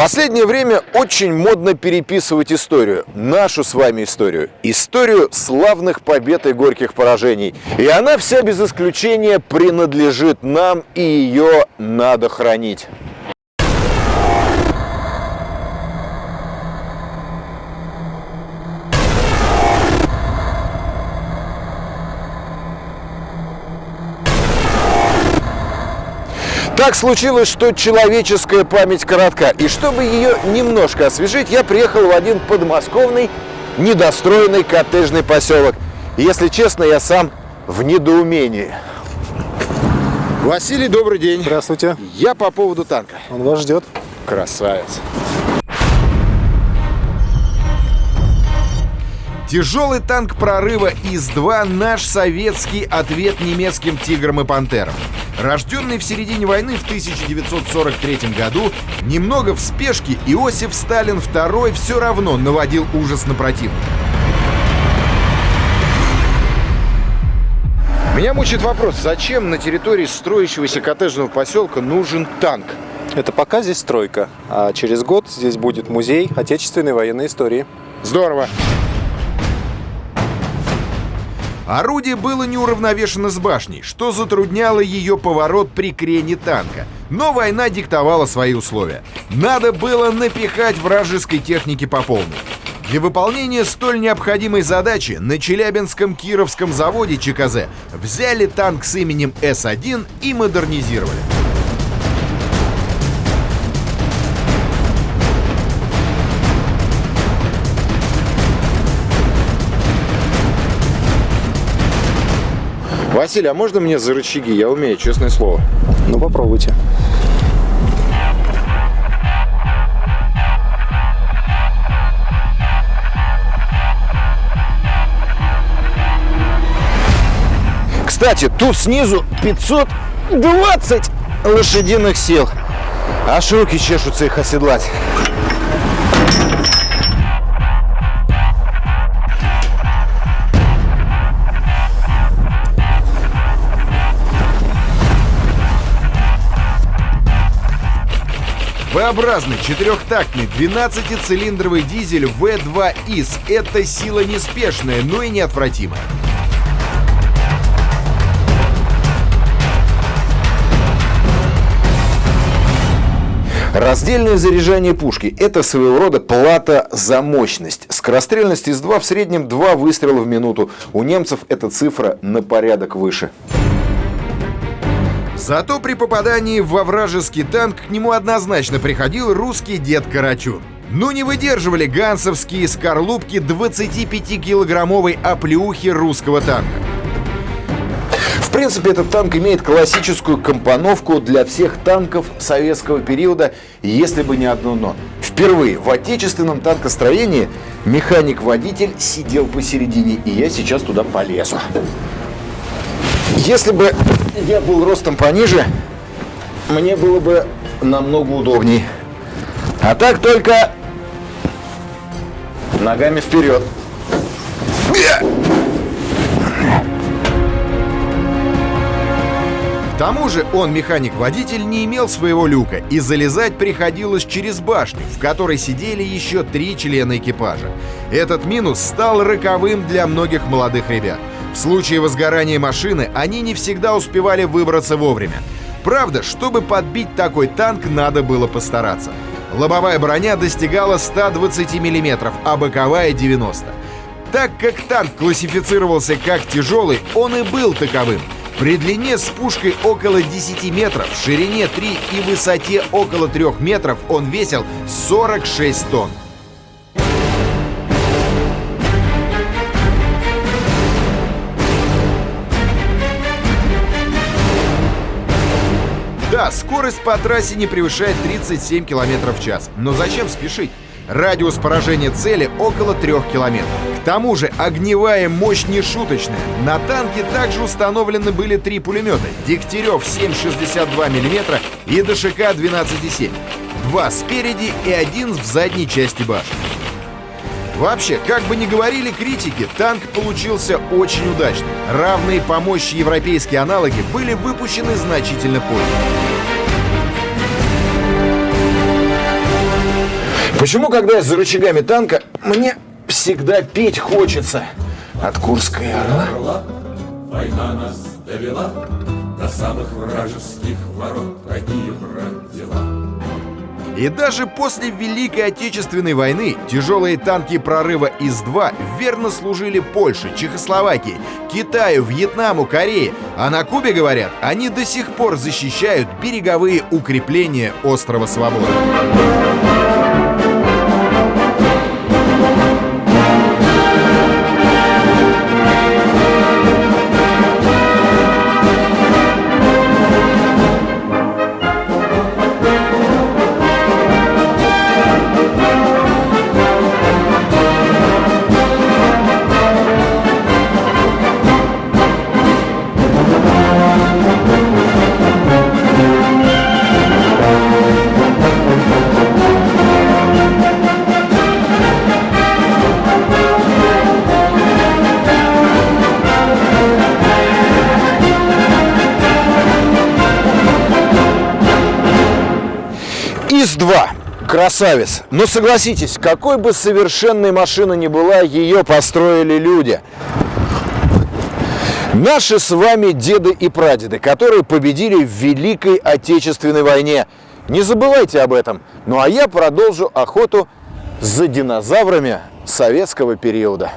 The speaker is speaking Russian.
Последнее время очень модно переписывать историю, нашу с вами историю, историю славных побед и горьких поражений. И она вся без исключения принадлежит нам, и ее надо хранить. Так случилось, что человеческая память коротка, и чтобы ее немножко освежить, я приехал в один подмосковный недостроенный коттеджный поселок. И, если честно, я сам в недоумении. Василий, добрый день. Здравствуйте. Я по поводу танка. Он вас ждет. Красавец. Тяжелый танк прорыва ИС-2 – наш советский ответ немецким «Тиграм» и «Пантерам». Рожденный в середине войны в 1943 году, немного в спешке Иосиф Сталин II все равно наводил ужас на противника. Меня мучает вопрос, зачем на территории строящегося коттеджного поселка нужен танк? Это пока здесь стройка, а через год здесь будет музей отечественной военной истории. Здорово. Орудие было неуравновешено с башней, что затрудняло ее поворот при крене танка. Но война диктовала свои условия. Надо было напихать вражеской техники по полной. Для выполнения столь необходимой задачи на Челябинском Кировском заводе ЧКЗ взяли танк с именем С-1 и модернизировали. Василий, а можно мне за рычаги? Я умею, честное слово. Ну, попробуйте. Кстати, тут снизу 520 лошадиных сил. Аж руки чешутся их оседлать. V-образный четырехтактный 12-цилиндровый дизель V2 ИС – это сила неспешная, но и неотвратимая. Раздельное заряжание пушки – это своего рода плата за мощность. Скорострельность ИС-2 в среднем 2 выстрела в минуту. У немцев эта цифра на порядок выше. Зато при попадании во вражеский танк к нему однозначно приходил русский дед Карачун. Но не выдерживали гансовские скорлупки 25-килограммовой оплеухи русского танка. В принципе, этот танк имеет классическую компоновку для всех танков советского периода, если бы не одно «но». Впервые в отечественном танкостроении механик-водитель сидел посередине, и я сейчас туда полезу. Если бы я был ростом пониже, мне было бы намного удобней. А так только ногами вперед. К тому же он, механик-водитель, не имел своего люка, и залезать приходилось через башню, в которой сидели еще 3 члена экипажа. Этот минус стал роковым для многих молодых ребят. В случае возгорания машины они не всегда успевали выбраться вовремя. Правда, чтобы подбить такой танк, надо было постараться. Лобовая броня достигала 120 мм, а боковая — 90. Так как танк классифицировался как тяжелый, он и был таковым. При длине с пушкой около 10 метров, ширине 3 и высоте около 3 метров он весил 46 тонн. Да, скорость по трассе не превышает 37 км в час. Но зачем спешить? Радиус поражения цели около 3 км. К тому же огневая мощь не шуточная. На танке также установлены были 3 пулемета: Дегтярев 7,62 мм и ДШК 12,7. 2 спереди и 1 в задней части башни. Вообще, как бы ни говорили критики, танк получился очень удачным. Равные по мощи европейские аналоги были выпущены значительно позже. Почему, когда я за рычагами танка, мне всегда петь хочется от Курской Орла? Война нас довела до самых вражеских ворот. Такие, брат, дела. И даже после Великой Отечественной войны тяжелые танки прорыва ИС-2 верно служили Польше, Чехословакии, Китаю, Вьетнаму, Корее. А на Кубе, говорят, они до сих пор защищают береговые укрепления острова Свободы. ИС-2. Красавец. Но согласитесь, какой бы совершенной машина ни была, ее построили люди. Наши с вами деды и прадеды, которые победили в Великой Отечественной войне. Не забывайте об этом. Ну а я продолжу охоту за динозаврами советского периода.